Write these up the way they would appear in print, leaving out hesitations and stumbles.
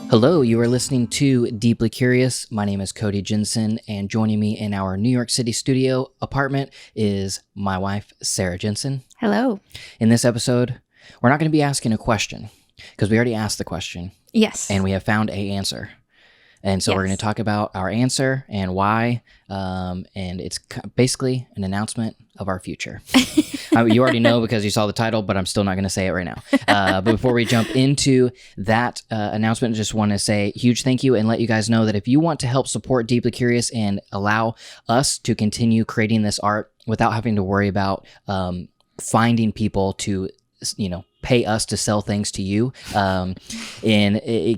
Hello, you are listening to Deeply Curious. My name is Cody Jensen, and joining me in our New York City studio apartment is my wife, Sarah Jensen. Hello. In this episode, we're not going to be asking a question because we already asked the question. Yes. And we have found a answer. And so we're going to talk about our answer and why, and it's basically an announcement of our future. You already know because you saw the title, but I'm still not going to say it right now. But before we jump into that announcement, I just want to say a huge thank you and let you guys know that if you want to help support Deeply Curious and allow us to continue creating this art without having to worry about finding people to, pay us to sell things to you, and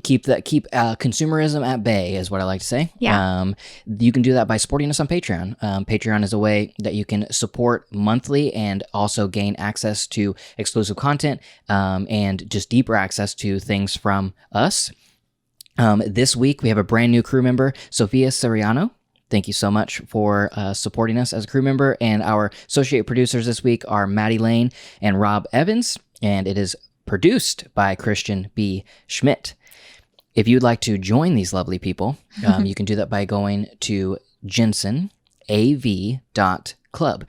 keep consumerism at bay is what I like to say. Yeah. You can do that by supporting us on Patreon. Patreon is a way that you can support monthly and also gain access to exclusive content and just deeper access to things from us. This week we have a brand new crew member, Sophia Soriano. Thank you so much for supporting us as a crew member. And our associate producers this week are Maddie Lane and Rob Evans. And it is produced by Christian B. Schmidt. If you'd like to join these lovely people, you can do that by going to Jensen AV Club.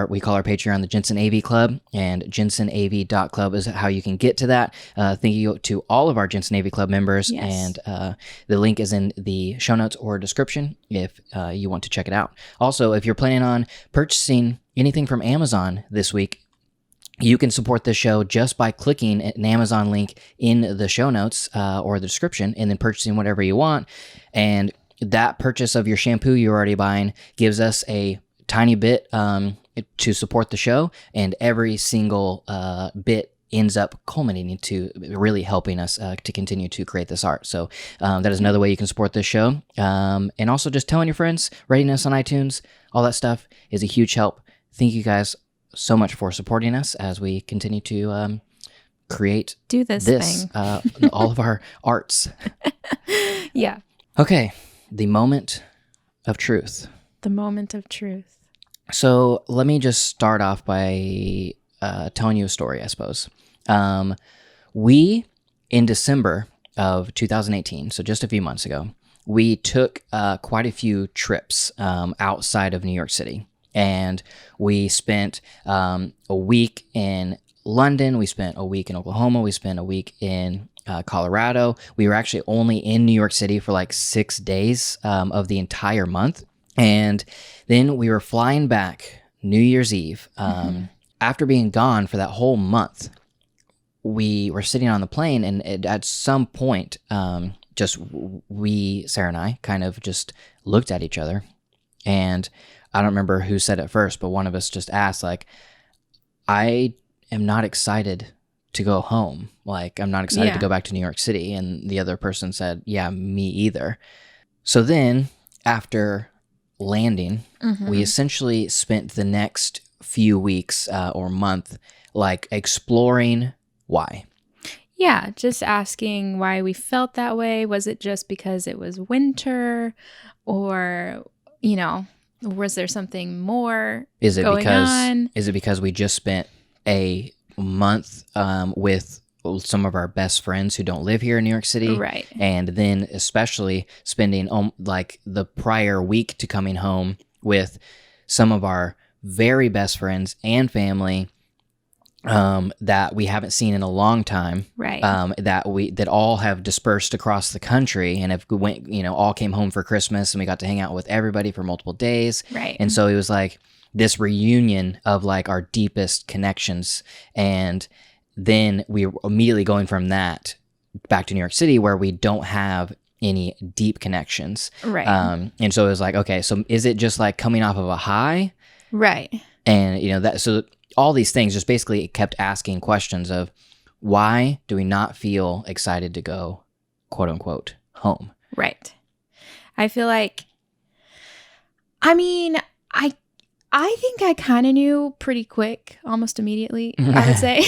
We call our Patreon the Jensen AV Club, and Jensen AV Club is how you can get to that. Thank you to all of our Jensen AV Club members, Yes. and the link is in the show notes or description if you want to check it out. Also, if you're planning on purchasing anything from Amazon this week, you can support the show just by clicking an Amazon link in the show notes or the description and then purchasing whatever you want. And that purchase of your shampoo you're already buying gives us a tiny bit to support the show, and every single bit ends up culminating to really helping us to continue to create this art. So that is another way you can support this show. And also just telling your friends, rating us on iTunes, all that stuff is a huge help. Thank you guys so much for supporting us as we continue to create this thing. All of our arts. Yeah. Okay, the moment of truth. The moment of truth. So let me just start off by telling you a story, I suppose. We, in December of 2018, so just a few months ago, we took quite a few trips outside of New York City. And we spent a week in London. We spent a week in Oklahoma. We spent a week in Colorado. We were actually only in New York City for like 6 days of the entire month. And then we were flying back New Year's Eve. After being gone for that whole month, we were sitting on the plane, and at some point, Sarah and I, kind of just looked at each other, and I don't remember who said it first, but one of us just asked, like, I am not excited to go home. Like, I'm not excited to go back to New York City. And the other person said, yeah, me either. So then after landing, we essentially spent the next few weeks or month, like, exploring why. Yeah, just asking why we felt that way. Was it just because it was winter, or, was there something more going on? Is it because we just spent a month with some of our best friends who don't live here in New York City? Right. And then especially spending like the prior week to coming home with some of our very best friends and family that we haven't seen in a long time, right? That all have dispersed across the country and have all came home for Christmas, and we got to hang out with everybody for multiple days, right? And so it was like this reunion of like our deepest connections, and then we were immediately going from that back to New York City where we don't have any deep connections, right? And so it was like, okay, so is it just like coming off of a high, right? And that so. All these things just basically kept asking questions of why do we not feel excited to go, quote unquote, home? Right. I feel like, I think I kind of knew pretty quick, almost immediately, I would say.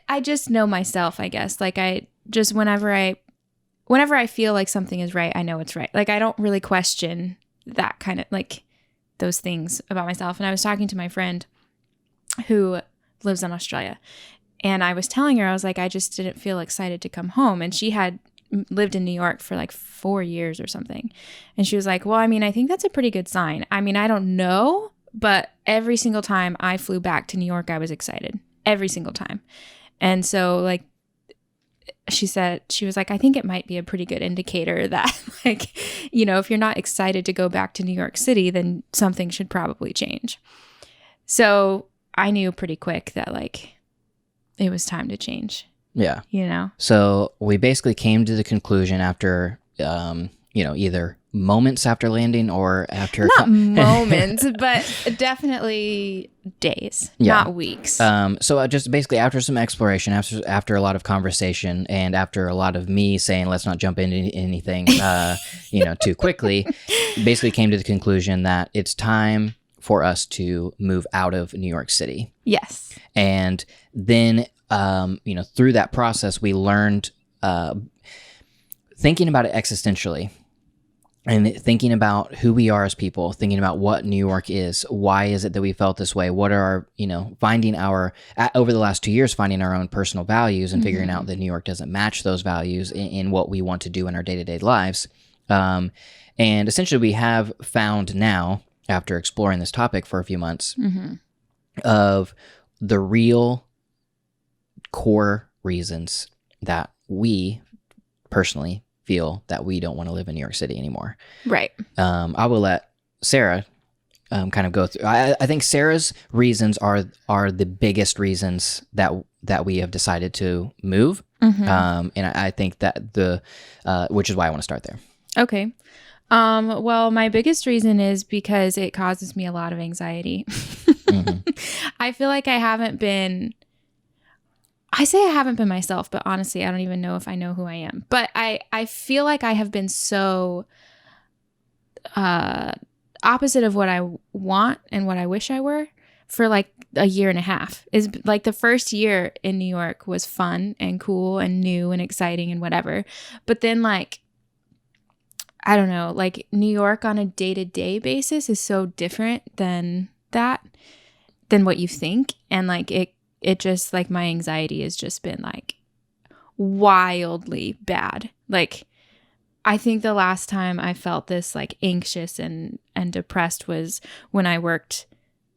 I just know myself, I guess. Like I just, whenever I feel like something is right, I know it's right. Like I don't really question that kind of like those things about myself. And I was talking to my friend who lives in Australia, And I was telling her, I was like, I just didn't feel excited to come home. And she had lived in New York for like 4 years or something. And she was like, well, I mean, I think that's a pretty good sign. I mean, I don't know, but every single time I flew back to New York, I was excited. Every single time. And so like, she was like, I think it might be a pretty good indicator that like, you know, if you're not excited to go back to New York City, then something should probably change. So I knew pretty quick that like it was time to change. Yeah. You know? So we basically came to the conclusion after, you know, either moments after landing or after... Not moments, but definitely days, not weeks. So just basically after some exploration, after a lot of conversation, and after a lot of me saying, let's not jump into anything, you know, too quickly, basically came to the conclusion that it's time for us to move out of New York City. Yes. And then, you know, through that process, we learned, thinking about it existentially, and thinking about who we are as people, thinking about what New York is, why is it that we felt this way? What are our, you know, finding our, over the last 2 years, finding our own personal values and figuring out that New York doesn't match those values in what we want to do in our day-to-day lives. And essentially we have found now, after exploring this topic for a few months, of the real core reasons that we personally feel that we don't want to live in New York City anymore. Right. I will let Sarah kind of go through. I think Sarah's reasons are the biggest reasons that we have decided to move. And I think that which is why I want to start there. Okay. Well, my biggest reason is because it causes me a lot of anxiety. I feel like I haven't been myself, but honestly, I don't even know if I know who I am. But I feel like I have been so opposite of what I want and what I wish I were for like a year and a half. Is like the first year in New York was fun and cool and new and exciting and whatever. But then like, I don't know, like New York on a day-to-day basis is so different than what you think. And like it just like my anxiety has just been like wildly bad. Like I think the last time I felt this like anxious and depressed was when I worked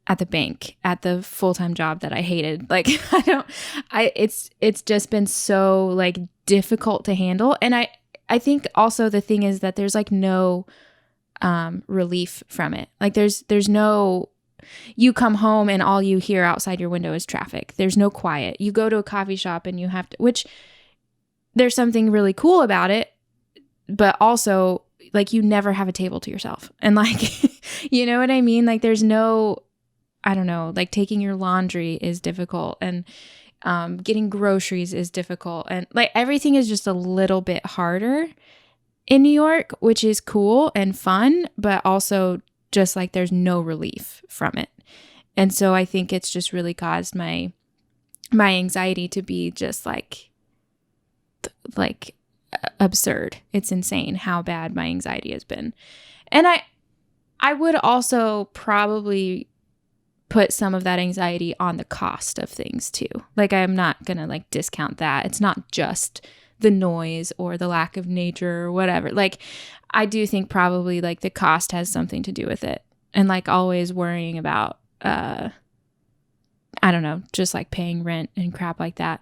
at the bank at the full-time job that I hated. Like it's just been so like difficult to handle. And I think also the thing is that there's like no relief from it. Like there's no, you come home and all you hear outside your window is traffic. There's no quiet. You go to a coffee shop and you have to, which there's something really cool about it, but also like you never have a table to yourself. And like, you know what I mean? Like there's no, I don't know, like taking your laundry is difficult, and getting groceries is difficult, and like everything is just a little bit harder in New York, which is cool and fun, but also just like there's no relief from it. And so I think it's just really caused my anxiety to be just like absurd. It's insane how bad my anxiety has been. And I would also probably put some of that anxiety on the cost of things too. Like I'm not going to like discount that. It's not just the noise or the lack of nature or whatever. Like I do think probably like the cost has something to do with it. And like always worrying about, I don't know, just like paying rent and crap like that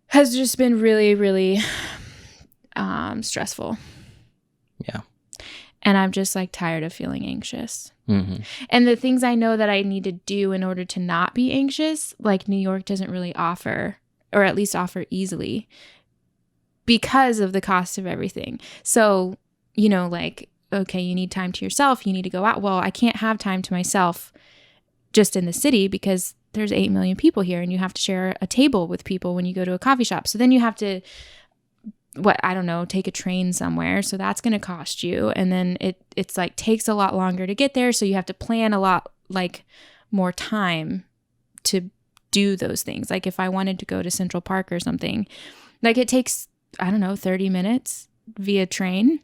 has just been really, really stressful. Yeah. And I'm just like tired of feeling anxious. And the things I know that I need to do in order to not be anxious, like New York doesn't really offer, or at least offer easily, because of the cost of everything. So, you know, like, okay, you need time to yourself. You need to go out. Well, I can't have time to myself just in the city because there's 8 million people here and you have to share a table with people when you go to a coffee shop. So then you have to, take a train somewhere. So that's going to cost you. And then it's like takes a lot longer to get there. So you have to plan a lot like more time to do those things. Like if I wanted to go to Central Park or something, like it takes, 30 minutes via train.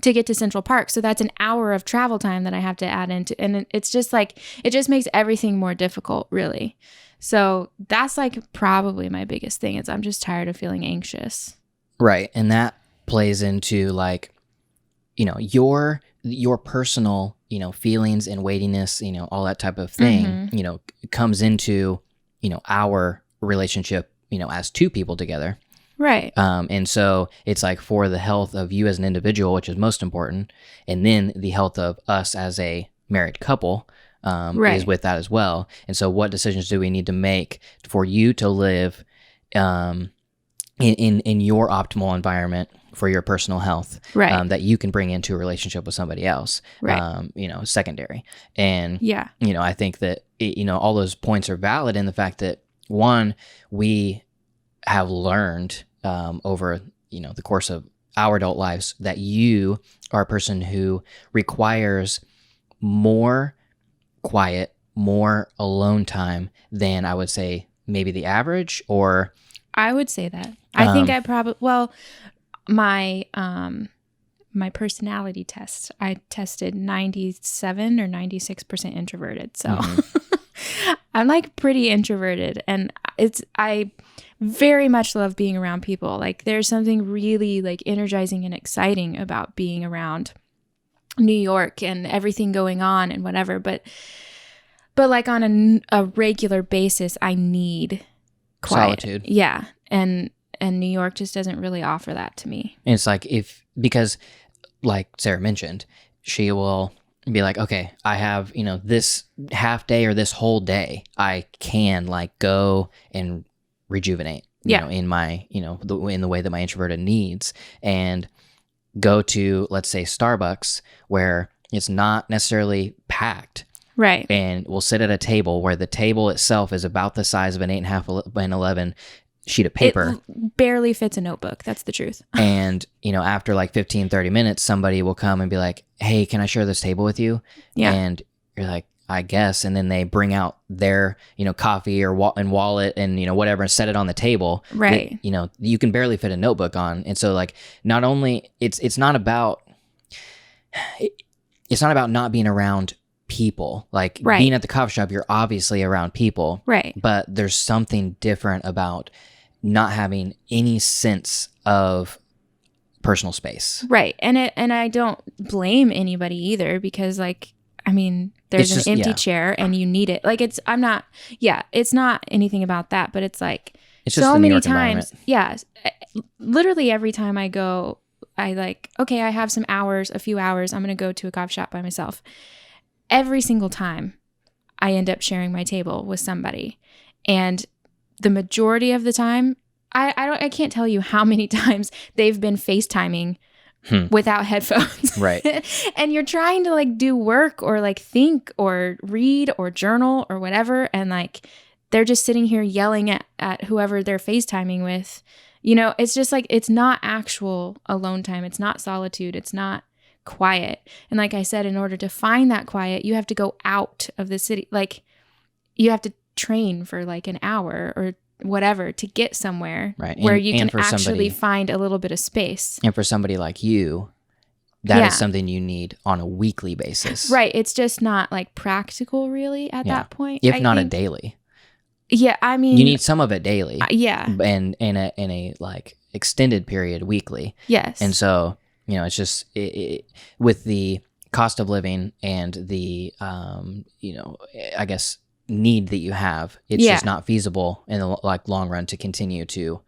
to get to Central Park. So that's an hour of travel time that I have to add into. And it's just like, it just makes everything more difficult, really. So that's like probably my biggest thing is I'm just tired of feeling anxious. Right. And that plays into like, you know, your personal, you know, feelings and weightiness, you know, all that type of thing, you know, comes into, you know, our relationship, you know, as two people together. Right. And so it's like for the health of you as an individual, which is most important, and then the health of us as a married couple is with that as well. And so what decisions do we need to make for you to live in your optimal environment for your personal health, that you can bring into a relationship with somebody else, you know, secondary. And, you know, I think that, you know, all those points are valid in the fact that, one, we have learned over, you know, the course of our adult lives that you are a person who requires more quiet, more alone time than I would say maybe the average, or... I would say that. I think I probably... Well, my personality test, I tested 97 or 96% introverted. So I'm like pretty introverted, and I very much love being around people. Like there's something really like energizing and exciting about being around New York and everything going on and whatever. But like on a regular basis, I need quiet. Solitude. Yeah. And New York just doesn't really offer that to me. And it's like because like Sarah mentioned, she will be like, okay, I have, you know, this half day or this whole day, I can like go and rejuvenate, you know, in my, you know, in the way that my introverted needs, and go to, let's say, Starbucks where it's not necessarily packed. Right. And we'll sit at a table where the table itself is about the size of an 8.5 by 11 sheet of paper. It barely fits a notebook. That's the truth. And, you know, after like 15, 30 minutes, somebody will come and be like, hey, can I share this table with you? Yeah. And you're like, I guess. And then they bring out their, you know, coffee or and wallet and, you know, whatever, and set it on the table. Right. That, you know, you can barely fit a notebook on. And so like, not only it's not about not being around people. Like being at the coffee shop, you're obviously around people. Right. But there's something different about not having any sense of personal space. Right. And I don't blame anybody either, because like, I mean, there's an empty chair and you need it. Like it's not anything about that, but it's like it's just so the New many York times. Yeah. Literally every time I go, I like, okay, I have a few hours. I'm going to go to a coffee shop by myself. Every single time I end up sharing my table with somebody. And the majority of the time, I can't tell you how many times they've been FaceTiming without headphones. Right. And you're trying to like do work or like think or read or journal or whatever. And like, they're just sitting here yelling at whoever they're FaceTiming with. You know, it's just like, it's not actual alone time. It's not solitude. It's not quiet. And like I said, in order to find that quiet, you have to go out of the city. Like you have to train for like an hour or whatever to get somewhere where you can actually find a little bit of space. And for somebody like you, that is something you need on a weekly basis. Right. It's just not like practical really at that point. If not a daily. Yeah. I mean, you need some of it daily. Yeah. And in a like extended period weekly. Yes. And so, you know, it's just with the cost of living and the, you know, I guess need that you have, it's just not feasible in the like long run to continue to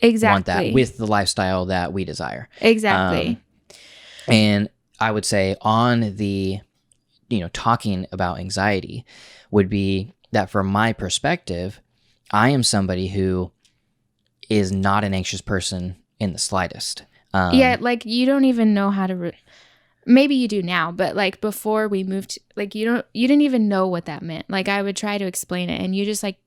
want that with the lifestyle that we desire. Exactly. And I would say on the, you know, talking about anxiety would be that from my perspective, I am somebody who is not an anxious person in the slightest. Like you don't even know how to maybe you do now, but like before we moved, like you didn't even know what that meant. Like I would try to explain it and you just like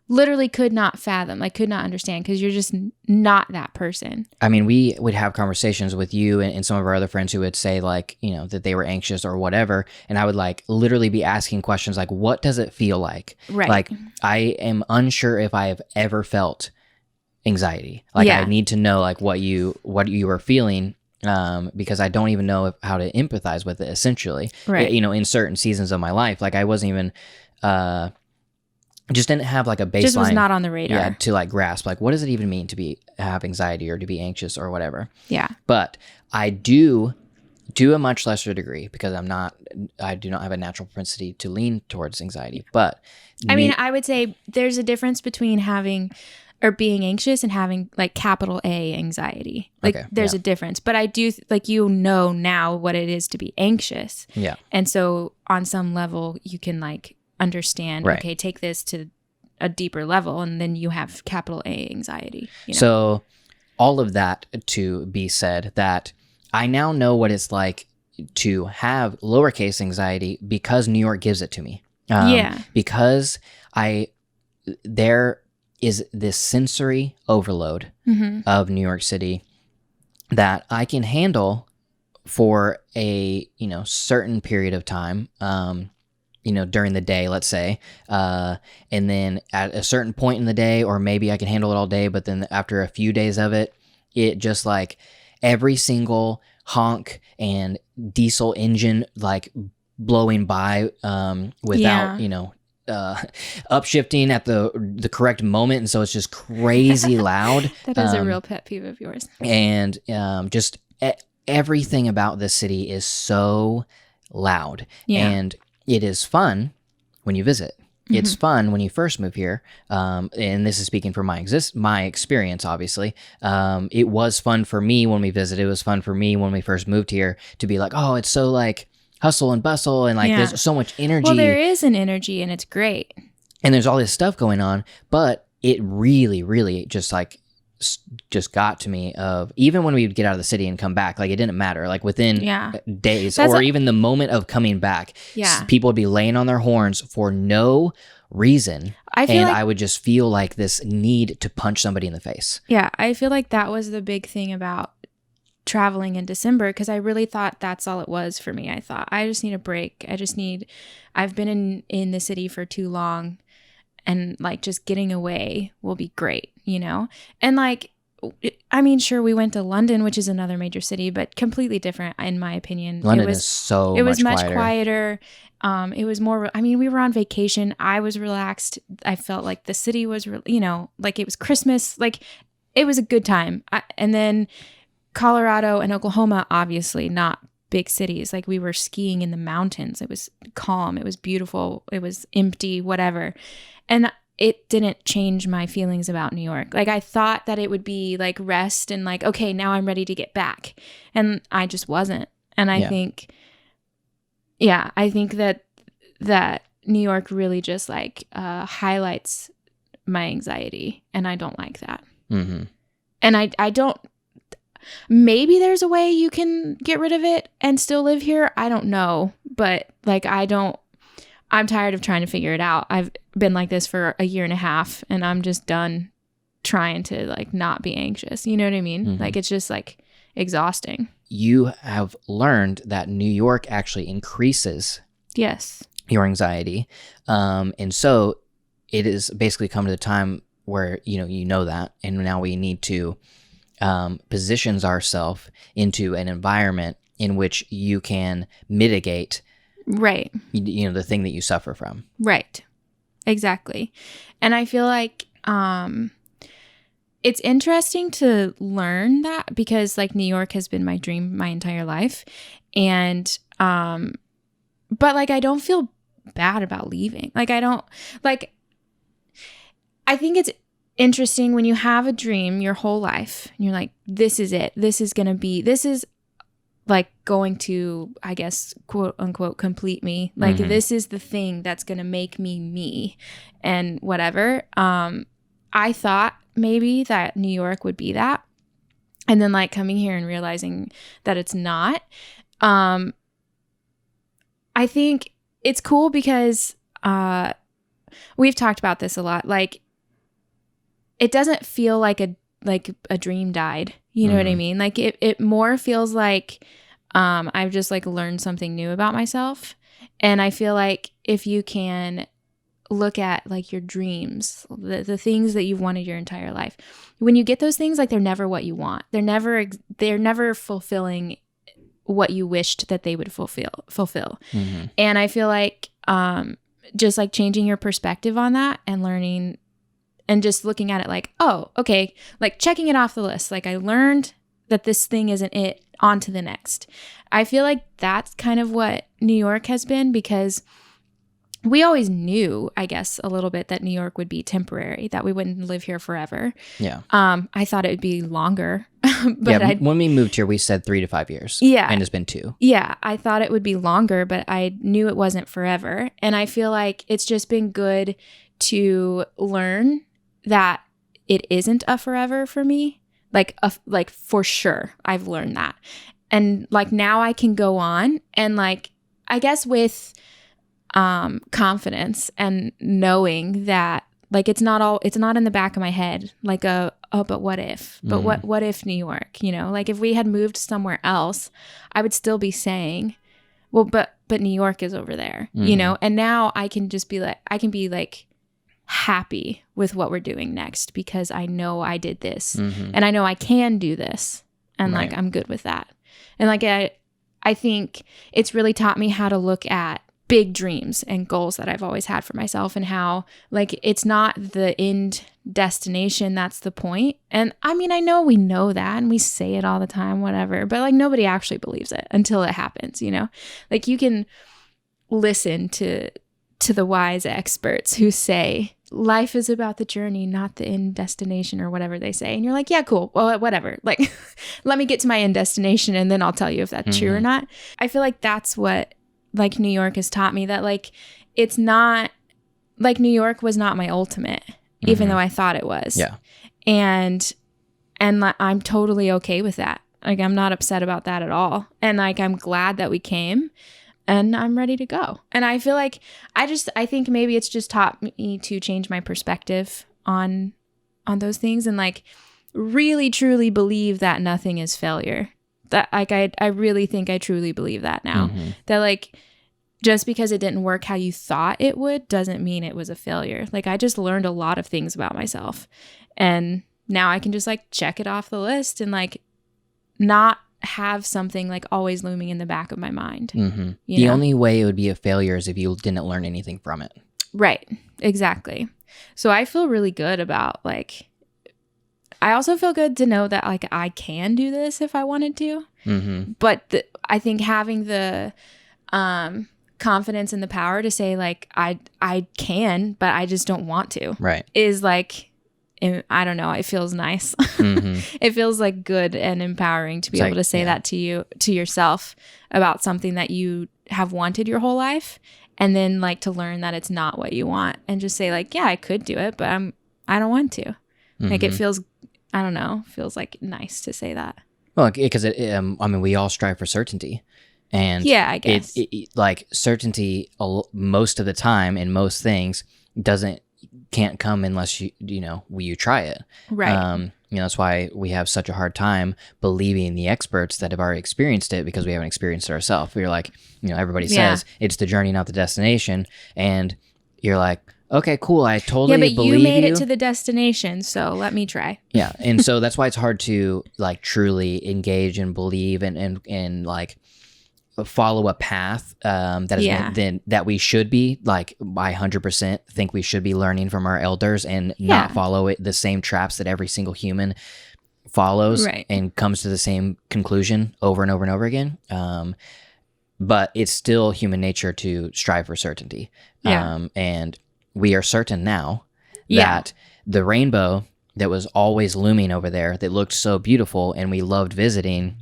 literally could not fathom, like could not understand, because you're just not that person. I mean, we would have conversations with you and some of our other friends who would say like, you know, that they were anxious or whatever. And I would like literally be asking questions like, what does it feel like? Right. Like I am unsure if I have ever felt anxiety. Like I need to know like what you were feeling. because I don't even know how to empathize with it, essentially. Right. In certain seasons of my life, like I wasn't even, just didn't have like a baseline. Just was not on the radar. Yeah, to like grasp, like, what does it even mean to have anxiety or to be anxious or whatever. Yeah. But I do, to a much lesser degree, because I do not have a natural propensity to lean towards anxiety. But I mean, I would say there's a difference between having or being anxious and having like capital A anxiety. Like there's a difference. But I do like, now what it is to be anxious. Yeah. And so on some level you can like understand, okay, take this to a deeper level, and then you have capital A anxiety. So all of that to be said, that I now know what it's like to have lowercase anxiety because New York gives it to me. Because there is this sensory overload of New York City that I can handle for a certain period of time, during the day, let's say, and then at a certain point in the day, or maybe I can handle it all day, but then after a few days of it, it just like every single honk and diesel engine like blowing by without upshifting at the correct moment, and so it's just crazy loud. That is a real pet peeve of yours. And just everything about this city is so loud. And it is fun when you visit. It's fun when you first move here, and this is speaking from my experience, obviously. It was fun for me when we visited. It was fun for me when we first moved here to be like, oh, it's so like hustle and bustle, and like there's so much energy. Well, there is an energy, and it's great. And there's all this stuff going on, but it really, really just got to me of even when we would get out of the city and come back, like it didn't matter, like within days even the moment of coming back, people would be laying on their horns for no reason. I would just feel like this need to punch somebody in the face. Yeah. I feel like that was the big thing about traveling in December, because I really thought that's all it was for me. I thought I just need a break. I've been in the city for too long, and like just getting away will be great, And like, I mean, sure, we went to London, which is another major city, but completely different in my opinion. London is much quieter. It was more, we were on vacation. I was relaxed. I felt like the city was, like it was Christmas, like it was a good time. And then Colorado and Oklahoma, obviously not big cities. Like we were skiing in the mountains. It was calm. It was beautiful. It was empty, whatever. And it didn't change my feelings about New York. Like I thought that it would be like rest and like, okay, now I'm ready to get back. And I just wasn't. And I think that New York really just like highlights my anxiety, and I don't like that. And I don't, maybe there's a way you can get rid of it and still live here. I don't know. But like, I'm tired of trying to figure it out. I've been like this for a year and a half, and I'm just done trying to like not be anxious. You know what I mean? Like it's just like exhausting. You have learned that New York actually increases your anxiety. And so it is basically come to the time where, you know that, and now we need to positions ourselves into an environment in which you can mitigate the thing that you suffer from. Right. Exactly. And I feel like it's interesting to learn that, because like New York has been my dream my entire life. And but like I don't feel bad about leaving. Like I think it's interesting when you have a dream your whole life and you're like, this is it. This is like going to, I guess, quote unquote, complete me. Like this is the thing that's going to make me and whatever. I thought maybe that New York would be that. And then like coming here and realizing that it's not. I think it's cool because we've talked about this a lot. Like it doesn't feel like a dream died. You know what I mean? Like it more feels like I've just like learned something new about myself. And I feel like if you can look at like your dreams, the things that you've wanted your entire life. When you get those things, like they're never what you want. They're never fulfilling what you wished that they would fulfill. Mm-hmm. And I feel like just like changing your perspective on that and learning and just looking at it like, oh, okay, like checking it off the list. Like I learned that this thing isn't it, on to the next. I feel like that's kind of what New York has been, because we always knew, I guess, a little bit that New York would be temporary, that we wouldn't live here forever. Yeah. I thought it would be longer. But yeah, when we moved here, we said 3 to 5 years. Yeah. And it's been 2. Yeah, I thought it would be longer, but I knew it wasn't forever. And I feel like it's just been good to learn that it isn't a forever for me. Like for sure, I've learned that. And like now I can go on and like, I guess with confidence and knowing that like it's not in the back of my head like but what if? But what if New York, you know? Like if we had moved somewhere else, I would still be saying, well, but New York is over there, you know? And now I can just be like happy with what we're doing next, because I know I did this and I know I can do this, and like I'm good with that. And like I think it's really taught me how to look at big dreams and goals that I've always had for myself, and how like it's not the end destination that's the point. And I mean, I know we know that and we say it all the time, whatever, but like nobody actually believes it until it happens, you know? Like you can listen to the wise experts who say life is about the journey, not the end destination, or whatever they say. And you're like, yeah, cool. Well, whatever. Like, let me get to my end destination and then I'll tell you if that's true or not. I feel like that's what like New York has taught me, that like, it's not like New York was not my ultimate, even though I thought it was. Yeah. And I'm totally okay with that. Like, I'm not upset about that at all. And like, I'm glad that we came. And I'm ready to go. And I feel like I think maybe it's just taught me to change my perspective on those things, and like really truly believe that nothing is failure. That like I really think I truly believe that now. That like just because it didn't work how you thought it would doesn't mean it was a failure. Like I just learned a lot of things about myself. And now I can just like check it off the list and like not have something like always looming in the back of my mind. The only way it would be a failure is if you didn't learn anything from it. Right. Exactly. So I feel really good about like, I also feel good to know that like I can do this if I wanted to. But I think having the confidence and the power to say like I can, but I just don't want to. Right. Is like, I don't know. It feels nice. It feels like good and empowering to be able to say that to yourself about something that you have wanted your whole life, and then like to learn that it's not what you want, and just say like, yeah, I could do it, but I don't want to. Like it feels, I don't know, feels like nice to say that. Well, because I mean, we all strive for certainty, and yeah, I guess like certainty most of the time in most things can't come unless you try it. Right. That's why we have such a hard time believing the experts that have already experienced it, because we haven't experienced it ourselves. We're like, everybody says it's the journey, not the destination. And you're like, okay, cool. I totally believe you. Yeah, but you made it to the destination, so let me try. Yeah. And so that's why it's hard to like truly engage and believe and like follow a path that we should be like, I 100% think we should be learning from our elders and not follow the same traps that every single human follows and comes to the same conclusion over and over and over again. But it's still human nature to strive for certainty. And we are certain now that the rainbow that was always looming over there that looked so beautiful and we loved visiting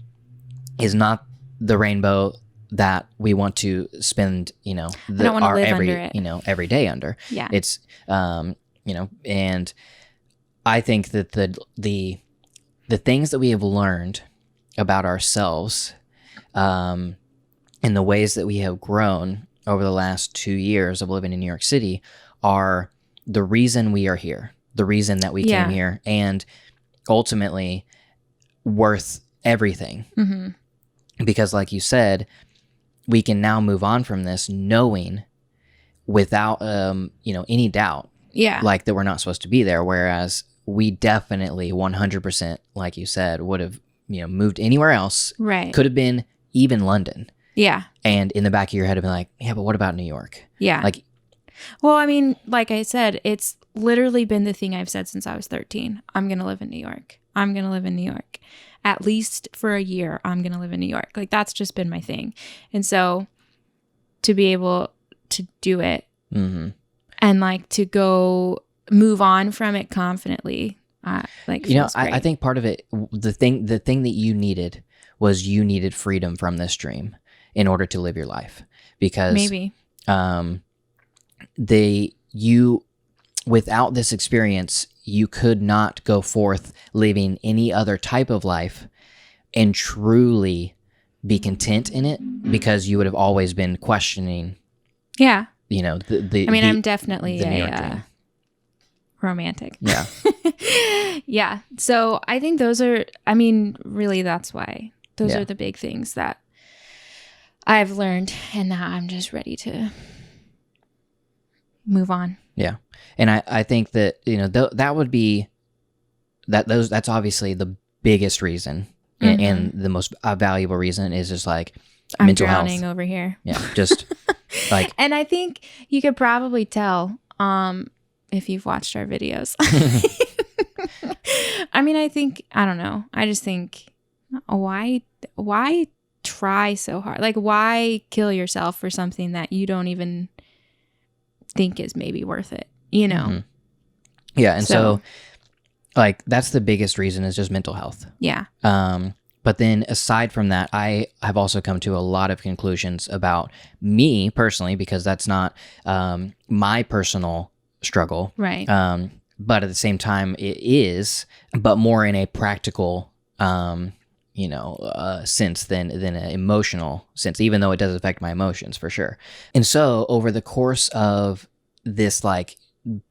is not the rainbow that we want to spend, every day under. Yeah. It's, and I think that the things that we have learned about ourselves, and the ways that we have grown over the last 2 years of living in New York City are the reason we are here, the reason that we came here, and ultimately worth everything. Because like you said, we can now move on from this knowing without, any doubt. Yeah. Like that we're not supposed to be there. Whereas we definitely 100%, like you said, would have, moved anywhere else. Right. Could have been even London. Yeah. And in the back of your head, have been like, yeah, but what about New York? Yeah. Like, well, I mean, like I said, it's literally been the thing I've said since I was 13. I'm going to live in New York. I'm going to live in New York. At least for a year, I'm going to live in New York. Like, that's just been my thing. And so to be able to do it and like to go move on from it confidently, feels great. I think part of it, the thing that you needed was you needed freedom from this dream in order to live your life, because maybe without this experience, you could not go forth living any other type of life and truly be content in it, because you would have always been questioning. Yeah. I'm definitely a romantic. Yeah. Yeah. So I think those are, really that's why those are the big things that I've learned, and now I'm just ready to move on. Yeah. And I think that, that would be that's obviously the biggest reason and the most valuable reason is just like mental health. I'm drowning over here. Yeah. Just like, and I think you could probably tell, if you've watched our videos. I don't know. I just think, why try so hard? Like, why kill yourself for something that you don't even think is maybe worth it, Yeah. And so like, that's the biggest reason, is just mental health. Yeah. But then aside from that, I have also come to a lot of conclusions about me personally, because that's not my personal struggle. Right. But at the same time, it is, but more in a practical, sense than an emotional sense, even though it does affect my emotions for sure. And so over the course of this, like,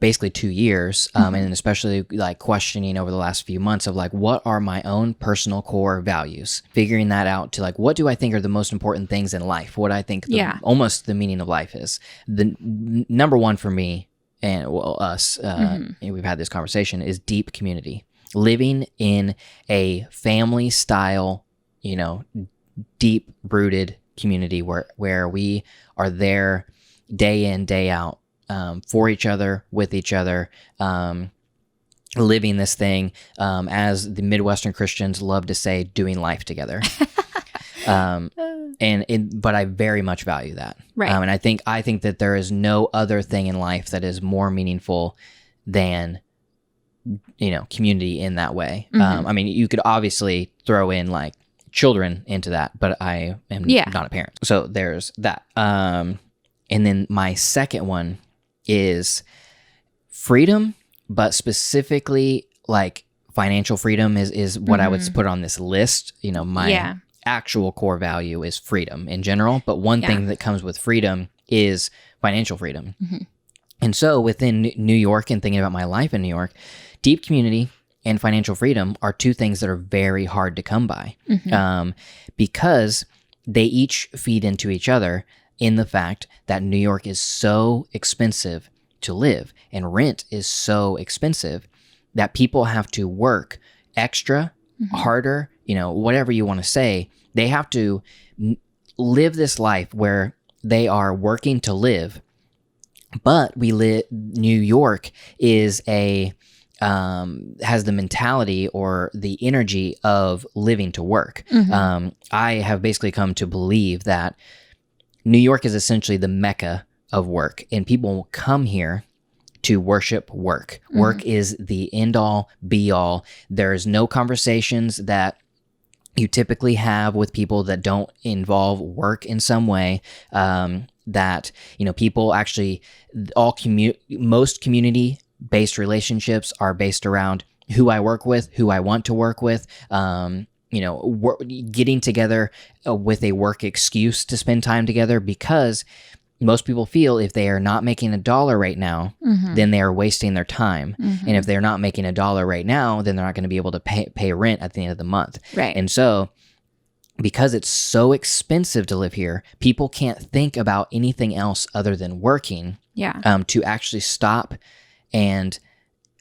basically 2 years, and especially like questioning over the last few months of like, what are my own personal core values, figuring that out to like, what do I think are the most important things in life? What I think almost the meaning of life is. The number one for me and us, and we've had this conversation, is deep community, living in a family style, deep rooted community where we are there day in, day out, for each other, with each other, living this thing, as the Midwestern Christians love to say, doing life together. But I very much value that. Right. And I think that there is no other thing in life that is more meaningful than, community in that way. You could obviously throw in like children into that, but I am not a parent. So there's that. And then my second one is freedom, but specifically like financial freedom is what I would put on this list. My actual core value is freedom in general, but one thing that comes with freedom is financial freedom. And so within New York, and thinking about my life in New York, deep community and financial freedom are two things that are very hard to come by, because they each feed into each other, in the fact that New York is so expensive to live and rent is so expensive that people have to work extra, harder, whatever you want to say. They have to live this life where they are working to live. But New York is has the mentality or the energy of living to work. I have basically come to believe that New York is essentially the mecca of work, and people will come here to worship work. Work is the end all be all. There's no conversations that you typically have with people that don't involve work in some way. That, people actually, most community-based relationships are based around who I work with, who I want to work with, getting together with a work excuse to spend time together, because most people feel if they are not making $1 right now, then they are wasting their time. And if they're not making $1 right now, then they're not going to be able to pay rent at the end of the month. Right. And so because it's so expensive to live here, people can't think about anything else other than working. Yeah. To actually stop and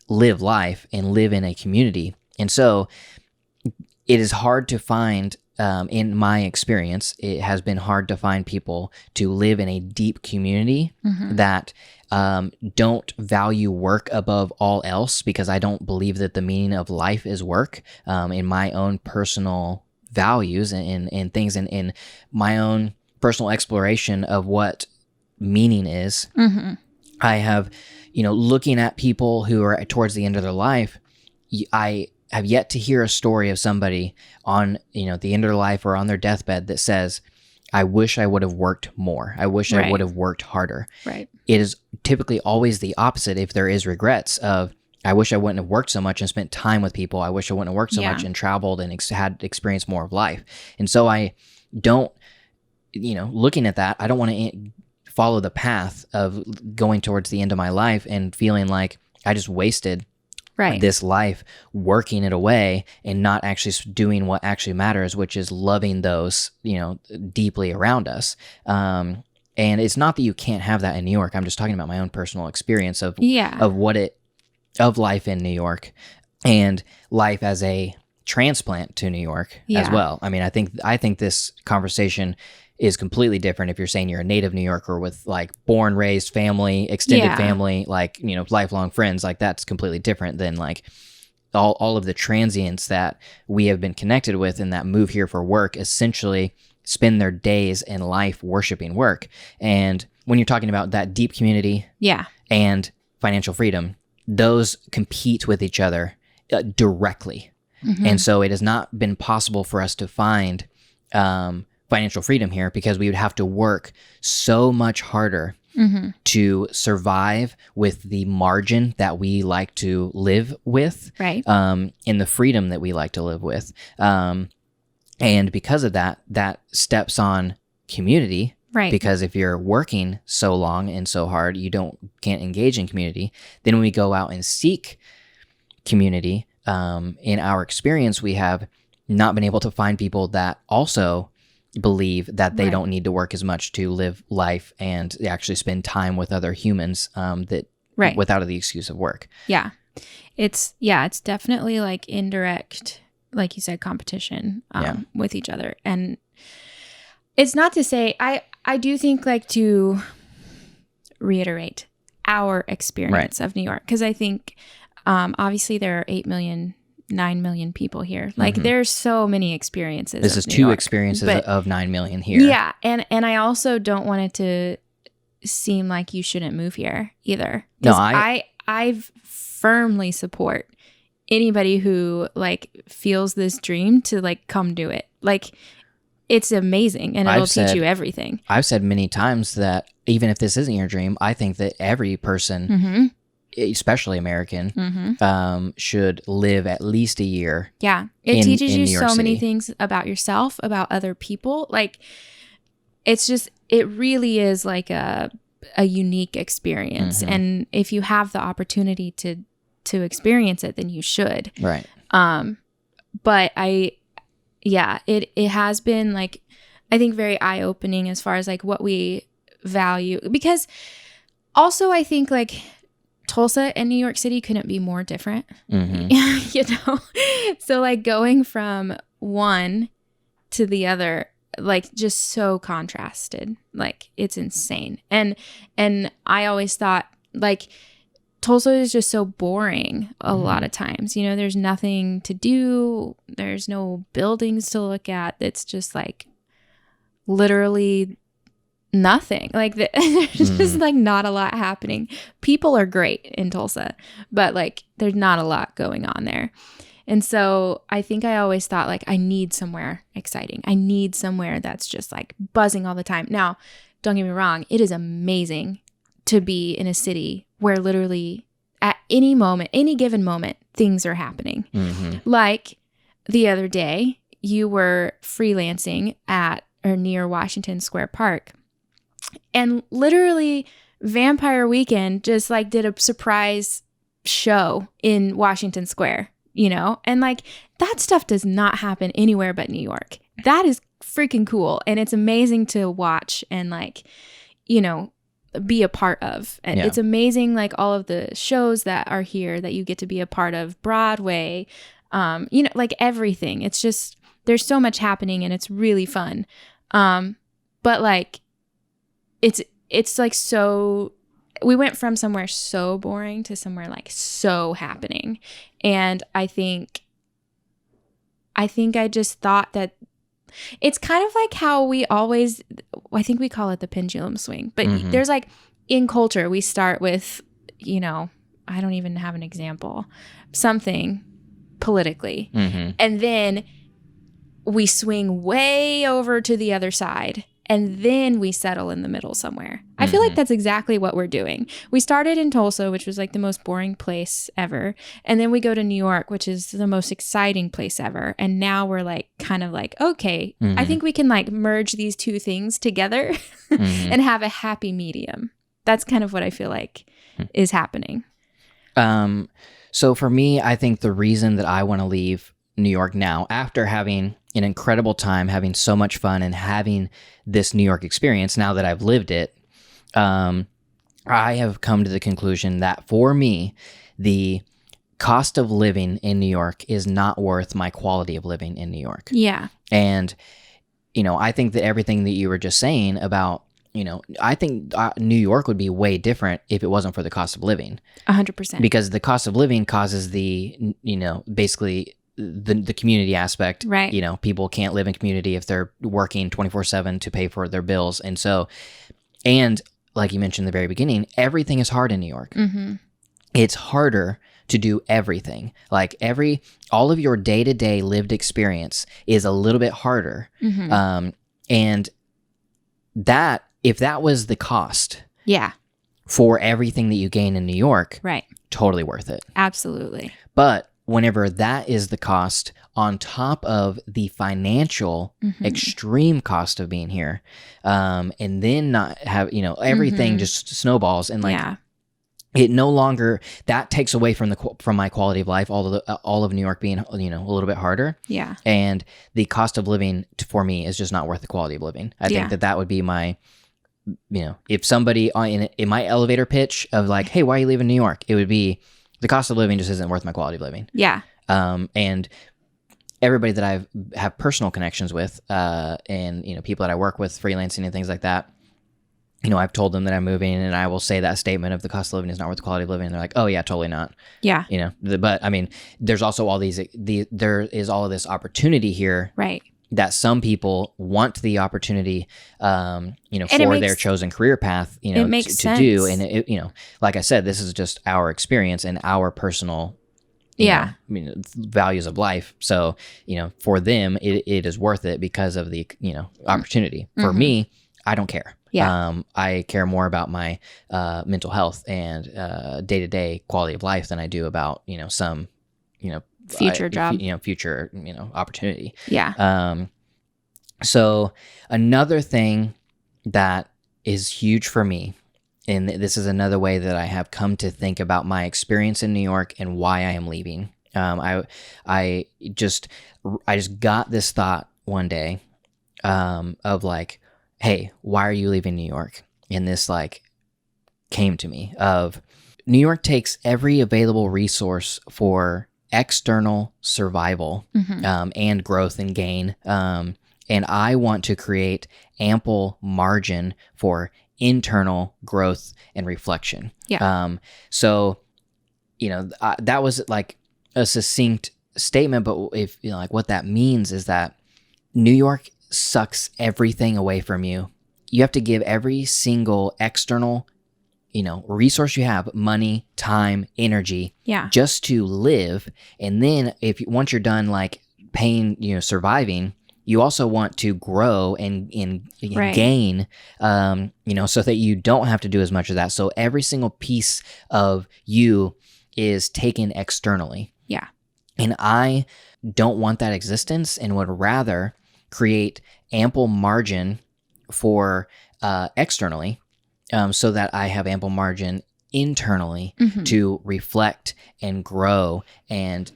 live life and live in a community. And so it is hard to find, in my experience, it has been hard to find people to live in a deep community that don't value work above all else, because I don't believe that the meaning of life is work. In my own personal values and things in my own personal exploration of what meaning is, I have, looking at people who are towards the end of their life, I have yet to hear a story of somebody on, the end of their life or on their deathbed that says, I wish I would have worked more. I wish I would have worked harder. Right. It is typically always the opposite if there is regrets of, I wish I wouldn't have worked so much and spent time with people. I wish I wouldn't have worked so much and traveled and had experienced more of life. And so I don't, looking at that, I don't want to follow the path of going towards the end of my life and feeling like I just wasted this life working it away and not actually doing what actually matters, which is loving those, deeply around us. And it's not that you can't have that in New York. I'm just talking about my own personal experience of life in New York and life as a transplant to New York as well. I mean, I think this conversation is completely different if you're saying you're a native New Yorker with like born, raised family, extended family, like, lifelong friends. Like that's completely different than like all of the transients that we have been connected with and that move here for work essentially spend their days in life worshiping work. And when you're talking about that deep community and financial freedom, those compete with each other directly. And so it has not been possible for us to find financial freedom here because we would have to work so much harder to survive with the margin that we like to live with, in the freedom that we like to live with. And because of that steps on community. Right. Because if you're working so long and so hard, you can't engage in community. Then when we go out and seek community, in our experience, we have not been able to find people that also believe that they don't need to work as much to live life and actually spend time with other humans without the excuse of work. Yeah. It's definitely like indirect, like you said, competition with each other. And it's not to say, I do think, like, to reiterate our experience of New York, because I think obviously there are 8 million, 9 million people here. Like there's so many experiences. This is two experiences of 9 million here. Yeah. And I also don't want it to seem like you shouldn't move here either. No, I firmly support anybody who like feels this dream to like come do it. Like it's amazing and it'll teach you everything. I've said many times that even if this isn't your dream, I think that every person, especially American, should live at least a year. Yeah. It teaches you so many things about yourself, about other people. Like it really is like a unique experience. And if you have the opportunity to experience it, then you should. Right. But it has been like, I think very eye-opening as far as like what we value, because also I think like Tulsa and New York City couldn't be more different, so like going from one to the other, like just so contrasted, like it's insane. And I always thought like Tulsa is just so boring a lot of times. There's nothing to do. There's no buildings to look at. It's just like literally nothing. Like there's just like not a lot happening. People are great in Tulsa, but like there's not a lot going on there. And so I think I always thought like I need somewhere exciting. I need somewhere that's just like buzzing all the time. Now, don't get me wrong. It is amazing to be in a city where literally at any moment, any given moment, things are happening. Like the other day, you were freelancing at or near Washington Square Park, and literally Vampire Weekend just like did a surprise show in Washington Square, and like that stuff does not happen anywhere but New York. That is freaking cool. And it's amazing to watch and like, you know, be a part of. And it's amazing, like all of the shows that are here that you get to be a part of, Broadway, you know, like everything. It's just, there's so much happening and it's really fun. But like, it's like so, we went from somewhere so boring to somewhere like so happening. And I think I just thought that it's kind of like how we always, I think we call it the pendulum swing, but there's like in culture, we start with, you know, I don't even have an example, something politically. And then we swing way over to the other side. And then we settle in the middle somewhere. I feel like that's exactly what we're doing. We started in Tulsa, which was like the most boring place ever. And then we go to New York, which is the most exciting place ever. And now we're like, kind of like, okay, I think we can like merge these two things together and have a happy medium. That's kind of what I feel like is happening. So for me, I think the reason that I want to leave New York now, after having an incredible time, having so much fun, and having this New York experience, now that I've lived it, I have come to the conclusion that for me, the cost of living in New York is not worth my quality of living in New York. Yeah. And, you know, I think that everything that you were just saying about, you know, I think New York would be way different if it wasn't for the cost of living. 100%. Because the cost of living causes the, you know, basically the community aspect. Right. You know, people can't live in community if they're working 24/7 to pay for their bills. And so, and like you mentioned in the very beginning, everything is hard in New York. It's harder to do everything. Like all of your day-to-day lived experience is a little bit harder. And that, if that was the cost for everything that you gain in New York, right, totally worth it. Absolutely. But whenever that is the cost on top of the financial extreme cost of being here, and then not have, you know, everything just snowballs, and like it no longer, that takes away from my quality of life, all of New York being, you know, a little bit harder. Yeah. And the cost of living for me is just not worth the quality of living. I think that would be my, you know, if somebody in my elevator pitch of like, hey, why are you leaving New York? It would be, the cost of living just isn't worth my quality of living. Yeah. And everybody that I have personal connections with, and, you know, people that I work with freelancing and things like that, you know, I've told them that I'm moving, and I will say that statement of the cost of living is not worth the quality of living. And they're like, oh yeah, totally not. Yeah. You know, but I mean, there's also all there is all of this opportunity here. Right. That some people want the opportunity, you know, for their chosen career path, you know, to do. And it, you know, like I said, this is just our experience and our personal, you know, I mean, values of life. So, you know, for them, it is worth it because of the, you know, opportunity. For me, I don't care. Yeah. I care more about my mental health and day-to-day quality of life than I do about, you know, some, you know, future job, you know, future, you know, opportunity. Yeah. So another thing that is huge for me, and this is another way that I have come to think about my experience in New York and why I am leaving. I just got this thought one day, of like, hey, why are you leaving New York? And this like came to me of, New York takes every available resource for external survival, and growth and gain. And I want to create ample margin for internal growth and reflection. Yeah. So, you know, that was like a succinct statement, but if, you know, like what that means is that New York sucks everything away from you. You have to give every single external, you know, resource you have, money, time, energy, just to live. And then once you're done like paying, you know, surviving, you also want to grow and gain, you know, so that you don't have to do as much of that. So every single piece of you is taken externally. Yeah. And I don't want that existence, and would rather create ample margin for externally, so that I have ample margin internally to reflect and grow. And,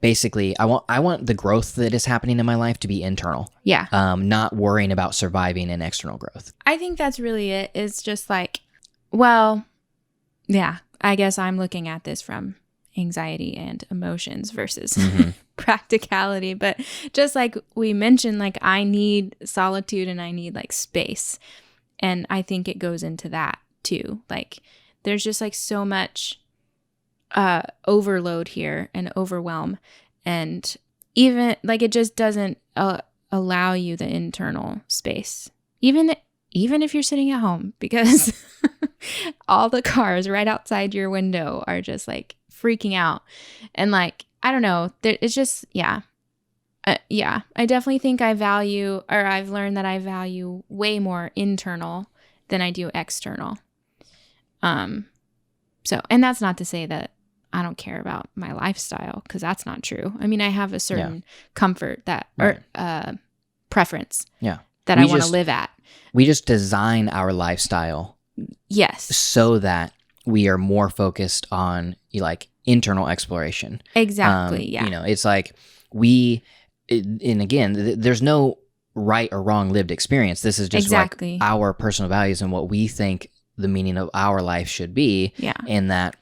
basically I want the growth that is happening in my life to be internal. Yeah. Not worrying about surviving in external growth. I think that's really it. It's just like, well, yeah, I guess I'm looking at this from anxiety and emotions versus practicality. But just like we mentioned, like I need solitude and I need like space. And I think it goes into that too. Like there's just like so much overload here and overwhelm. And even like it just doesn't allow you the internal space. Even if you're sitting at home, because all the cars right outside your window are just like freaking out. And like, I don't know, it's just, yeah. I definitely think I've learned that I value way more internal than I do external. So, and that's not to say that I don't care about my lifestyle, because that's not true. I mean, I have a certain comfort that, or preference that I want to live at. We just design our lifestyle. Yes. So that we are more focused on like internal exploration. Exactly. Yeah. It's like and again, there's no right or wrong lived experience. This is just like our personal values and what we think the meaning of our life should be. Yeah. And that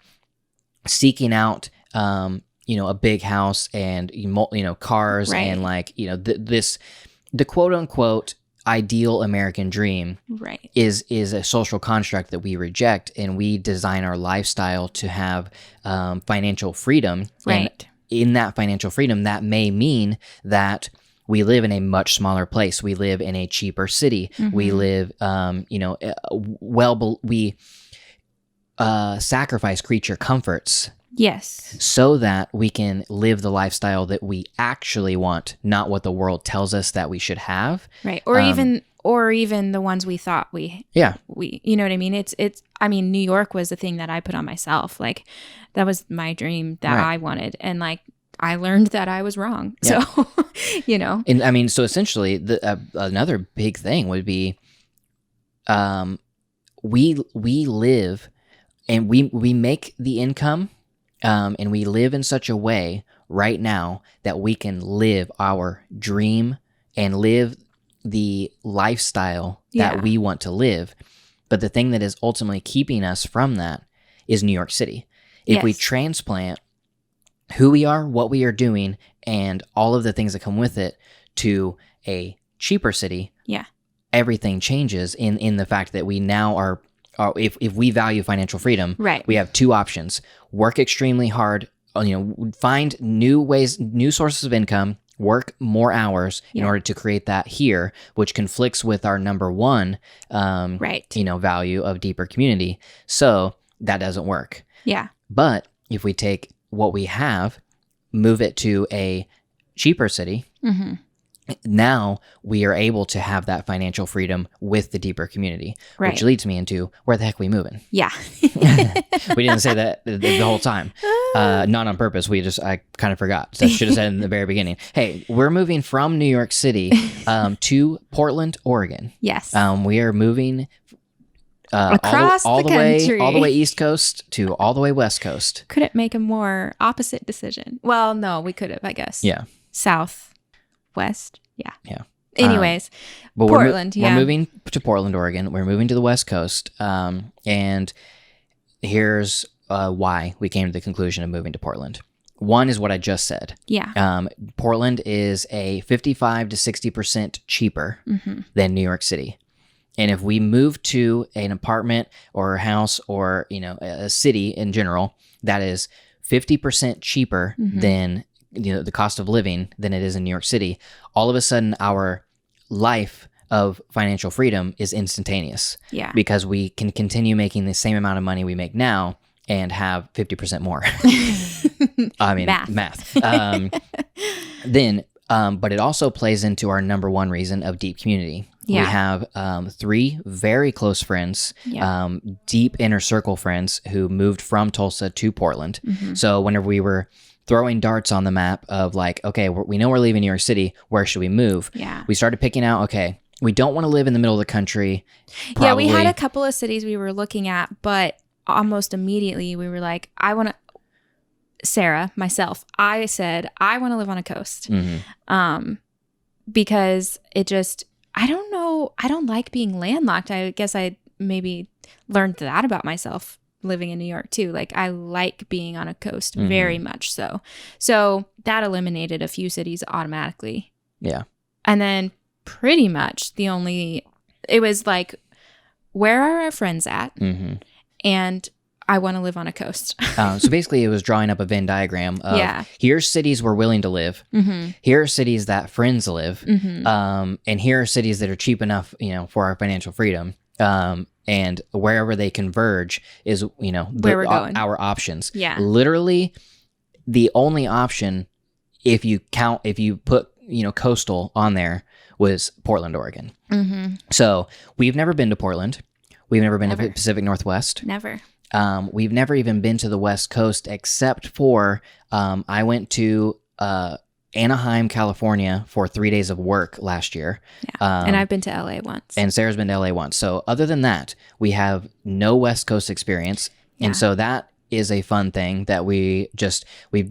seeking out, a big house and, cars and like, the quote unquote ideal American dream is a social construct that we reject, and we design our lifestyle to have financial freedom. Right. And in that financial freedom, that may mean that we live in a much smaller place. We live in a cheaper city. We live, we sacrifice creature comforts. Yes. So that we can live the lifestyle that we actually want, not what the world tells us that we should have. Right. Or even the ones we thought we you know what I mean? I mean, New York was the thing that I put on myself. Like that was my dream that I wanted. And like, I learned that I was wrong. Yeah. So, And I mean, so essentially another big thing would be, we live and we make the income, and we live in such a way right now that we can live our dream and live the lifestyle that we want to live. But the thing that is ultimately keeping us from that is New York City. If we transplant who we are, what we are doing, and all of the things that come with it to a cheaper city, everything changes in the fact that we now are if we value financial freedom, we have two options: work extremely hard, find new sources of income, work more hours in order to create that here, which conflicts with our number one, value of deeper community. So that doesn't work. Yeah. But if we take what we have, move it to a cheaper city, now we are able to have that financial freedom with the deeper community, which leads me into where the heck are we moving? Yeah. We didn't say that the whole time. Not on purpose. I kind of forgot. So I should have said in the very beginning. Hey, we're moving from New York City to Portland, Oregon. Yes. We are moving across all the country. All the way East Coast to all the way West Coast. Couldn't make a more opposite decision. Well, no, we could have, I guess. Yeah. Southwest. Yeah. Yeah. Anyways, but Portland. We're moving to Portland, Oregon. We're moving to the West Coast. And here's why we came to the conclusion of moving to Portland. One is what I just said. Yeah. Portland is a 55 to 60% cheaper than New York City. And if we move to an apartment or a house or, a city in general, that is 50% cheaper than the cost of living than it is in New York City, all of a sudden our life of financial freedom is instantaneous. Yeah. Because we can continue making the same amount of money we make now and have 50% more. I mean, math. But it also plays into our number one reason of deep community. Yeah. We have 3 very close friends, deep inner circle friends who moved from Tulsa to Portland. So whenever we were throwing darts on the map of like, okay, we know we're leaving New York City, where should we move? Yeah. We started picking out, okay, we don't want to live in the middle of the country. Probably. Yeah, we had a couple of cities we were looking at, but almost immediately we were like, Sarah, myself, I said, I want to live on a coast. Because it just, I don't know, I don't like being landlocked. I guess I maybe learned that about myself living in New York too. Like I like being on a coast very much so. So that eliminated a few cities automatically. Yeah. And then pretty much it was like, where are our friends at? And I want to live on a coast. So basically it was drawing up a Venn diagram of here's cities we're willing to live. Here are cities that friends live. And here are cities that are cheap enough, for our financial freedom. And wherever they converge is, where we're going. Our options. Yeah. Literally the only option, if you put, coastal on there, was Portland, Oregon. So we've never been to Portland. We've never been to Pacific Northwest. Never. We've never even been to the West Coast except for I went to Anaheim, California for 3 days of work last year. Yeah. And I've been to LA once. And Sarah's been to LA once. So other than that, we have no West Coast experience. Yeah. And so that is a fun thing that we've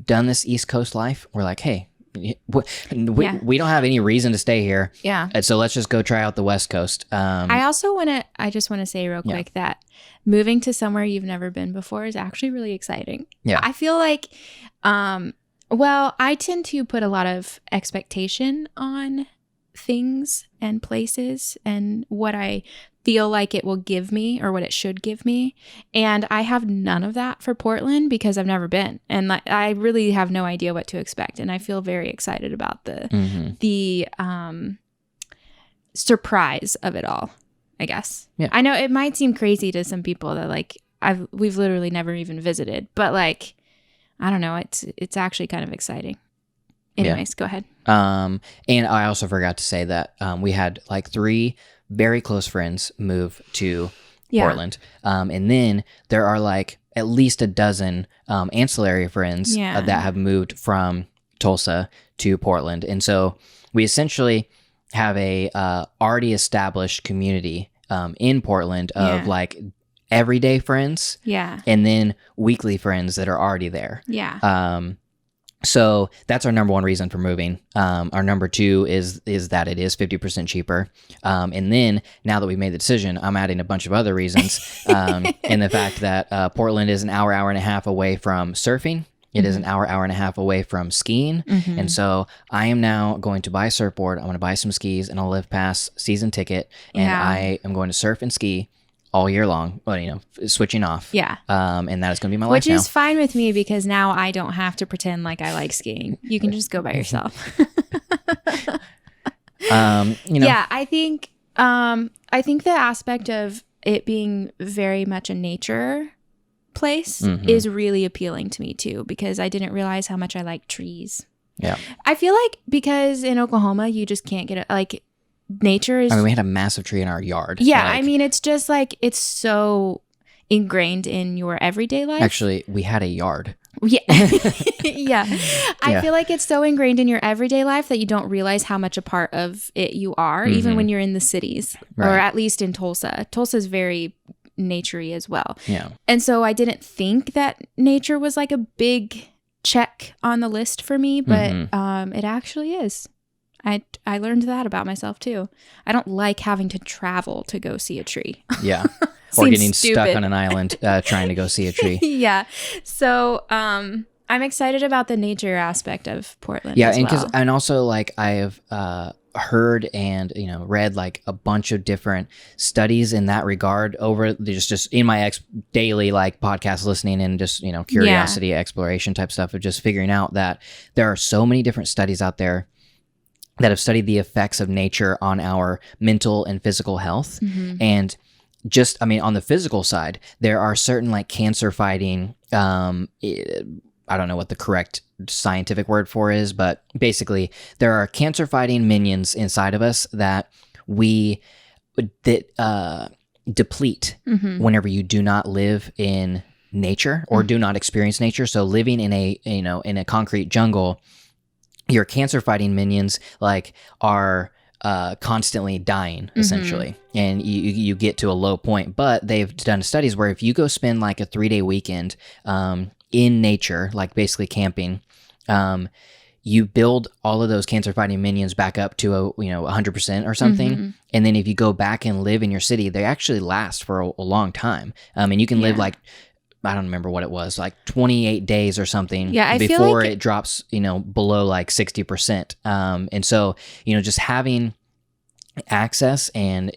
done this East Coast life. We're like, hey, we don't have any reason to stay here. Yeah. And so let's just go try out the West Coast. I just want to say real quick that moving to somewhere you've never been before is actually really exciting. Yeah. I feel like, I tend to put a lot of expectation on things and places and what I feel like it will give me or what it should give me. And I have none of that for Portland because I've never been. And I really have no idea what to expect. And I feel very excited about the surprise of it all, I guess. Yeah. I know it might seem crazy to some people that we've literally never even visited, but I don't know. It's actually kind of exciting. Anyways, go ahead. And I also forgot to say that we had 3 very close friends move to Portland. And then there are at least a dozen ancillary friends that have moved from Tulsa to Portland. And so we essentially have a already established community in Portland of everyday friends, and then weekly friends that are already there. So that's our number one reason for moving. Our number 2 is that it is 50% cheaper. And then now that we've made the decision, I'm adding a bunch of other reasons. And the fact that Portland is an hour and a half away from surfing. It is an hour and a half away from skiing. And so I am now going to buy a surfboard. I'm going to buy some skis and I'll live past season ticket. And I am going to surf and ski all year long, switching off. Yeah. And that is going to be my life now. Which is fine with me because now I don't have to pretend like I like skiing. You can just go by yourself. Yeah, I think the aspect of it being very much a nature place is really appealing to me too, because I didn't realize how much I like trees. Yeah. I feel like because in Oklahoma, you just can't get it. Nature is... we had a massive tree in our yard. Yeah, it's just it's so ingrained in your everyday life. Actually, we had a yard. Yeah. Yeah. I feel like it's so ingrained in your everyday life that you don't realize how much a part of it you are, even when you're in the cities, or at least in Tulsa. Tulsa's very nature-y as well. Yeah. And so I didn't think that nature was a big check on the list for me, but it actually is. I learned that about myself too. I don't like having to travel to go see a tree. Yeah. Or getting stuck on an island trying to go see a tree. Yeah. So I'm excited about the nature aspect of Portland. Yeah, as and also I have heard and read a bunch of different studies in that regard over just in my daily podcast listening and just curiosity exploration type stuff of just figuring out that there are so many different studies out there that have studied the effects of nature on our mental and physical health. And just, on the physical side, there are certain cancer fighting, I don't know what the correct scientific word for is, but basically there are cancer fighting minions inside of us that deplete whenever you do not live in nature or do not experience nature. So living in a concrete jungle, your cancer fighting minions are constantly dying essentially, and you get to a low point. But they've done studies where if you go spend like a 3-day weekend in nature, like basically camping, you build all of those cancer fighting minions back up to 100% or something. And then if you go back and live in your city, they actually last for a long time. And you can live like, I don't remember what it was, like 28 days or something before it drops, below like 60%. And so, just having access and,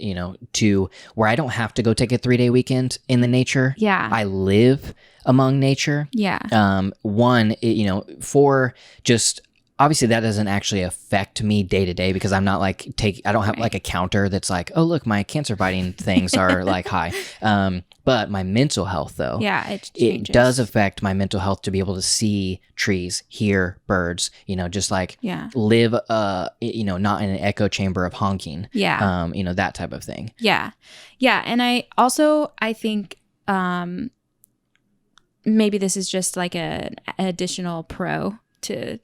to where I don't have to go take a 3-day weekend in the nature. Yeah. I live among nature. Yeah. For just, obviously that doesn't actually affect me day to day because I'm not like I don't have like a counter that's like, oh look, my cancer fighting things are like high. But my mental health though, it does affect my mental health to be able to see trees, hear birds, just like live, not in an echo chamber of honking. Yeah. That type of thing. Yeah. Yeah. And I think, maybe this is just like an additional pro to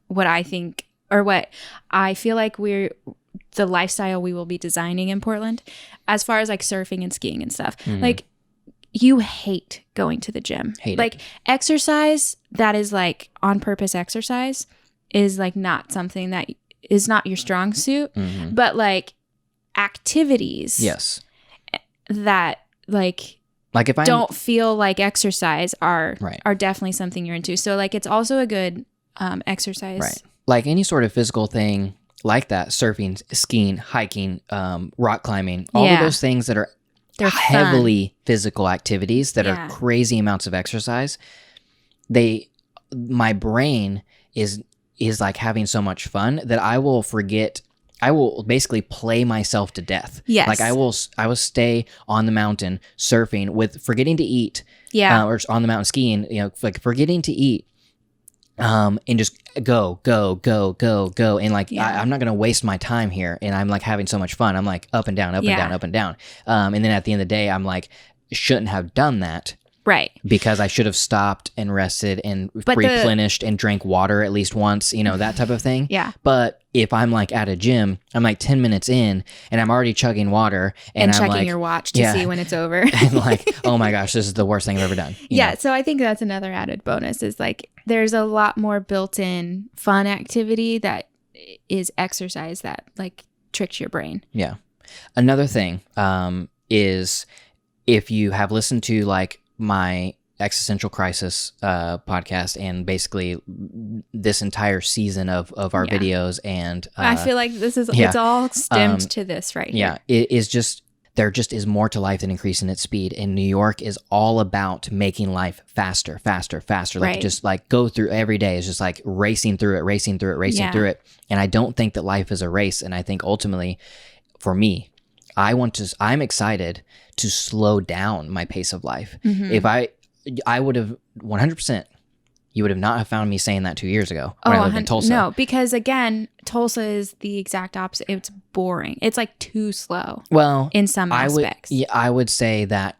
what I think, or what I feel like the lifestyle we will be designing in Portland, as far as like surfing and skiing and stuff. Like, you hate going to the gym. Exercise that is like on purpose exercise is like not something that is not your strong suit, but like activities that like if I don't feel like exercise are definitely something you're into. So like it's also a good exercise. Right. Like any sort of physical thing like that, surfing, skiing, hiking, rock climbing, all of those things that are heavily physical activities that are crazy amounts of exercise. My brain is like having so much fun that I will basically play myself to death. Yes. Like I will stay on the mountain surfing with forgetting to eat. Yeah. Or on the mountain skiing, like forgetting to eat. And just go. And like, I'm not going to waste my time here. And I'm like having so much fun. I'm like up and down, up and down, up and down. And then at the end of the day, I'm like, shouldn't have done that. Right. Because I should have stopped and rested and replenished and drank water at least once, that type of thing. Yeah. But if I'm like at a gym, I'm like 10 minutes in and I'm already chugging water and I'm checking like, your watch to see when it's over. And like, oh my gosh, this is the worst thing I've ever done. You know? So I think that's another added bonus is like, there's a lot more built-in fun activity that is exercise that like tricks your brain. Yeah. Another thing is if you have listened to like my existential crisis podcast and basically this entire season of our videos, and I feel like this is it's all stemmed to this right here. It is just, there just is more to life than increasing its speed, and New York is all about making life faster. Like just like go through every day is just like racing through it. And I don't think that life is a race, and I think ultimately for me, I'm excited to slow down my pace of life. If I would have 100%, you would have not have found me saying that 2 years ago when I lived in Tulsa. No, because again, Tulsa is the exact opposite. It's boring. It's like too slow. Well, in some aspects. I would say that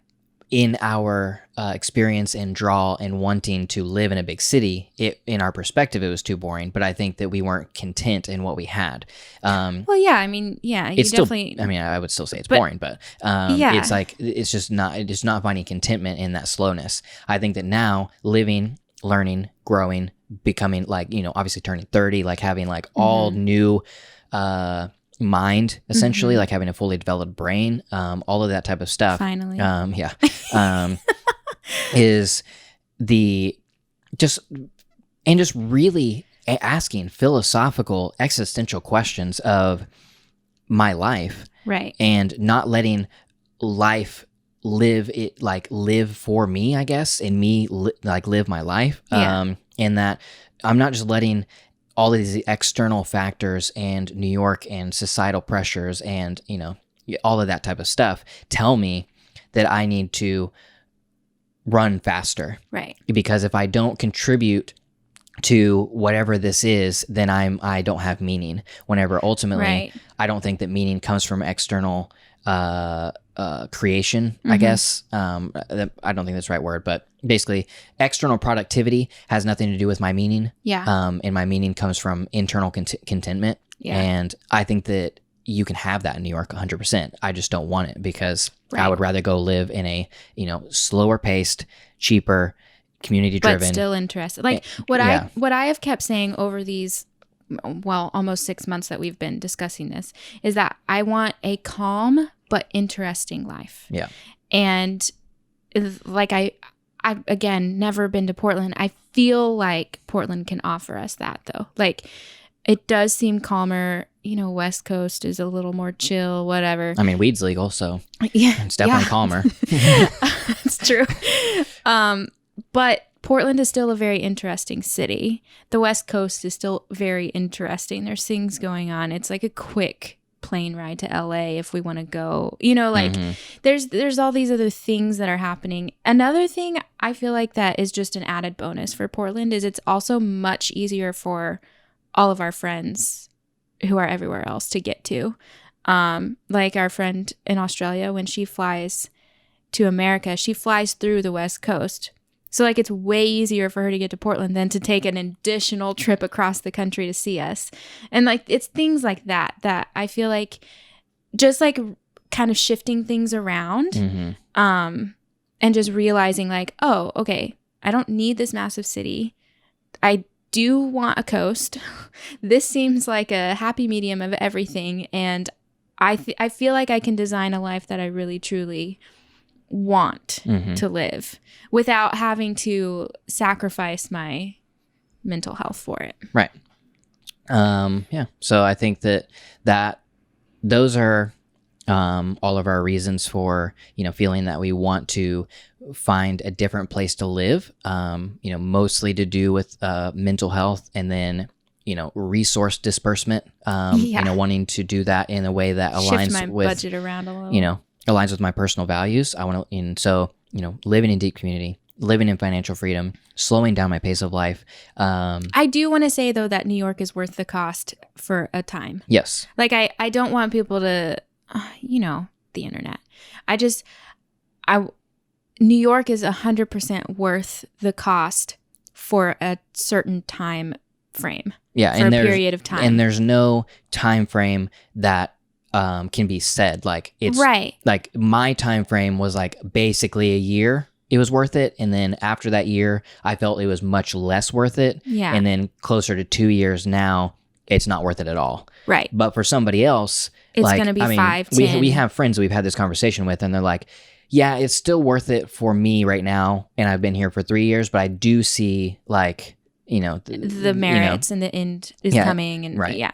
in our experience and draw and wanting to live in a big city, in our perspective, it was too boring. But I think that we weren't content in what we had. It's definitely. I would still say it's boring, but it's like it's just not finding contentment in that slowness. I think that now living, learning, growing, becoming like obviously turning 30, like having like all new mind essentially, like having a fully developed brain, all of that type of stuff. Finally, is just really asking philosophical, existential questions of my life, right? And not letting life live for me, I guess, and me live my life. And that I'm not just letting all of these external factors and New York and societal pressures and, all of that type of stuff tell me that I need to run faster. Right. Because if I don't contribute to whatever this is, then I don't have meaning. Whenever ultimately, I don't think that meaning comes from external creation, I guess. I don't think that's the right word, but basically external productivity has nothing to do with my meaning. Yeah. And my meaning comes from internal contentment. Yeah. And I think that you can have that in New York 100%. I just don't want it because I would rather go live in a, slower paced, cheaper, community driven, but still interested. Like what I have kept saying over these, almost 6 months that we've been discussing this, is that I want a calm but interesting life. Yeah. And like I've again never been to Portland. I feel like Portland can offer us that though. Like it does seem calmer. West Coast is a little more chill, whatever. I mean, weed's legal, so yeah, it's definitely calmer. It's true. But Portland is still a very interesting city. The West Coast is still very interesting. There's things going on. It's like a quick plane ride to LA if we want to go. There's all these other things that are happening. Another thing I feel like that is just an added bonus for Portland is it's also much easier for all of our friends who are everywhere else to get to. Like our friend in Australia, when she flies to America, she flies through the West Coast. So like it's way easier for her to get to Portland than to take an additional trip across the country to see us. And like it's things like that I feel like just like kind of shifting things around and just realizing like, oh, okay, I don't need this massive city. I do want a coast. This seems like a happy medium of everything. And I feel like I can design a life that I really truly want to live without having to sacrifice my mental health for it. Right. Yeah. So I think that those are all of our reasons for, feeling that we want to find a different place to live, mostly to do with mental health and then, resource disbursement, wanting to do that in a way that aligns shift my with budget around a little. Aligns with my personal values. I want to, and so, living in deep community, living in financial freedom, slowing down my pace of life. I do want to say though that New York is worth the cost for a time. Yes. Like I don't want people to, the internet. New York is 100% worth the cost for a certain time frame. Yeah. For a period of time. And there's no time frame that can be said. Like it's right. Like my time frame was like basically a year. It was worth it. And then after that year, I felt it was much less worth it. Yeah. And then closer to 2 years now, it's not worth it at all. Right. But for somebody else, it's going to be 5, 10. We have friends that we've had this conversation with, and they're like, yeah, it's still worth it for me right now. And I've been here for 3 years, but I do see like, the merits and the end is coming. And right. Yeah.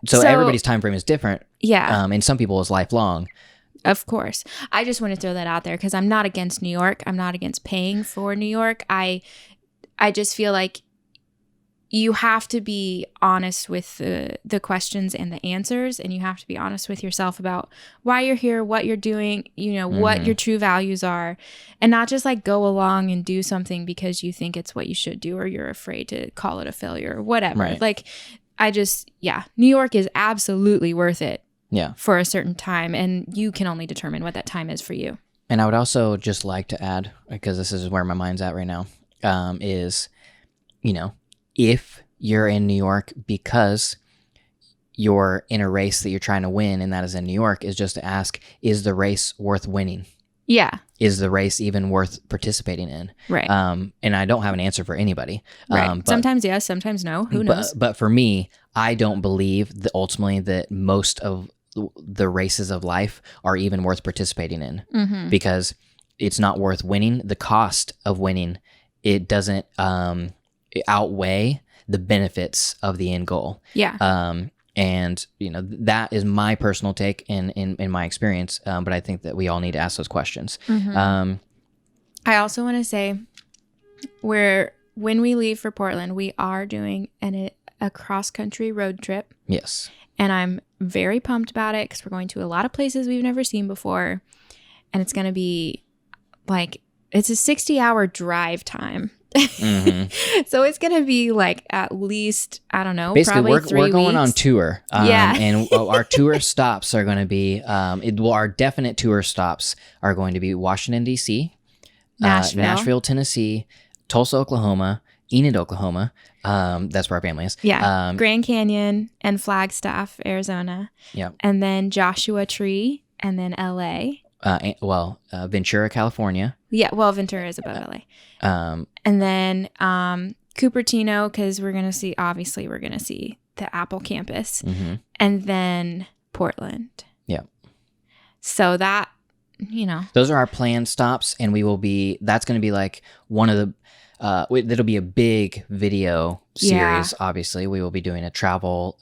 So everybody's time frame is different. Yeah. And some people is lifelong. Of course. I just want to throw that out there because I'm not against New York. I'm not against paying for New York. I just feel like you have to be honest with the questions and the answers, and you have to be honest with yourself about why you're here, what you're doing, what your true values are, and not just like go along and do something because you think it's what you should do or you're afraid to call it a failure or whatever. Right. Like New York is absolutely worth it. Yeah. For a certain time, and you can only determine what that time is for you. And I would also just like to add, because this is where my mind's at right now, is, if you're in New York because you're in a race that you're trying to win, and that is in New York, is just to ask, is the race worth winning? Yeah. Is the race even worth participating in? Right. And I don't have an answer for anybody. Right. But, sometimes yes, sometimes no. Who knows? But for me, I don't believe that ultimately that most of the races of life are even worth participating in, because it's not worth winning. The cost of winning, it doesn't outweigh the benefits of the end goal. Yeah. And that is my personal take in my experience. But I think that we all need to ask those questions. I also want to say, when we leave for Portland, we are doing a cross-country road trip. Yes. And I'm very pumped about it because we're going to a lot of places we've never seen before. And it's going to be like, it's a 60-hour drive time. So it's going to be like at least, I don't know, basically probably 3 we're weeks. going on tour. Yeah. And our tour stops are going to be, our definite tour stops are going to be Washington, D.C., Nashville, Tennessee, Tulsa, Oklahoma, Enid, Oklahoma. That's where our family is. Yeah. Grand Canyon and Flagstaff, Arizona. Yeah. And then Joshua Tree, and then LA. Ventura, California. Yeah, well, Ventura is above LA. And then Cupertino, because we're going to see the Apple campus. Mm-hmm. And then Portland. Yeah. So that, those are our planned stops, and that's going to be like one of the, it'll be a big video series. Yeah. Obviously, we will be doing a travel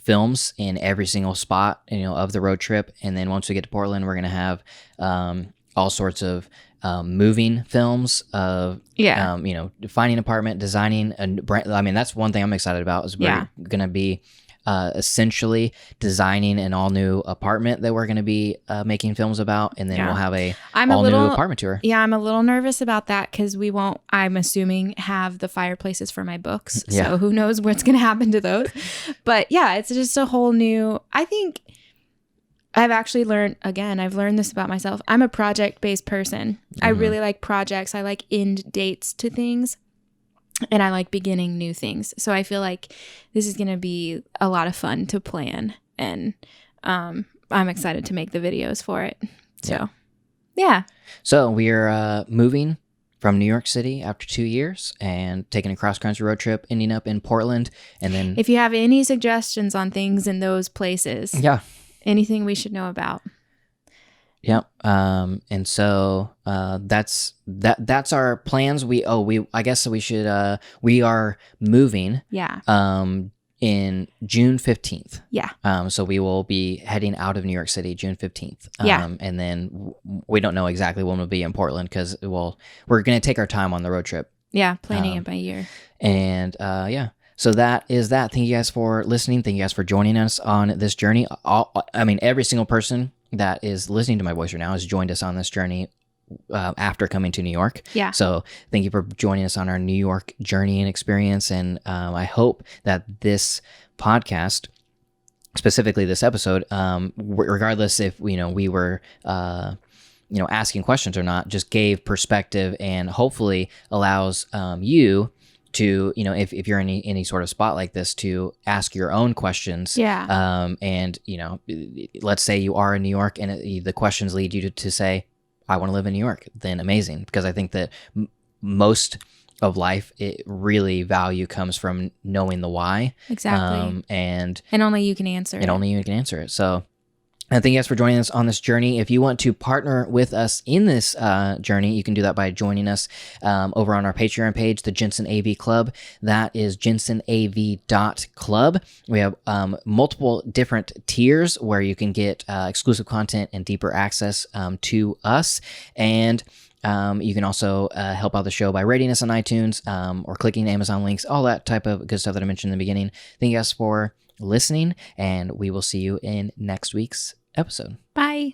films in every single spot, of the road trip. And then once we get to Portland, we're going to have all sorts of moving films of, finding an apartment, designing a brand. I mean, that's one thing I'm excited about is we're going to be essentially designing an all new apartment that we're going to be making films about, and then we'll have new apartment tour. Yeah, I'm a little nervous about that because we won't, I'm assuming, have the fireplaces for my books. Yeah. So who knows what's going to happen to those. But yeah, it's just a whole new, I think I've actually I've learned this about myself. I'm a project-based person. Mm-hmm. I really like projects. I like end dates to things. And I like beginning new things. So I feel like this is going to be a lot of fun to plan. And I'm excited to make the videos for it. So, yeah. So we're moving from New York City after 2 years and taking a cross-country road trip, ending up in Portland. And then if you have any suggestions on things in those places, anything we should know about. Yep. And so that's our plans. I guess we should we are moving. Yeah. In June 15th. Yeah. So we will be heading out of New York City June 15th. Yeah. And then we don't know exactly when we'll be in Portland because we're going to take our time on the road trip. Yeah, planning it by year. And so that is that. Thank you guys for listening. Thank you guys for joining us on this journey. Every single person that is listening to my voice right now has joined us on this journey after coming to New York. Yeah. So thank you for joining us on our New York journey and experience. And I hope that this podcast, specifically this episode, regardless if we were asking questions or not, just gave perspective and hopefully allows you to, if you're in any sort of spot like this, to ask your own questions. Yeah. And, let's say you are in New York and the questions lead you to say, I want to live in New York, then amazing. Because I think that most of life, really value comes from knowing the why. Exactly. And only you can answer it. And only you can answer it. So and thank you guys for joining us on this journey. If you want to partner with us in this journey, you can do that by joining us over on our Patreon page, the Jensen AV Club. That is jensenav.club. We have multiple different tiers where you can get exclusive content and deeper access to us. And you can also help out the show by rating us on iTunes or clicking Amazon links, all that type of good stuff that I mentioned in the beginning. Thank you guys for listening, and we will see you in next week's episode. Bye.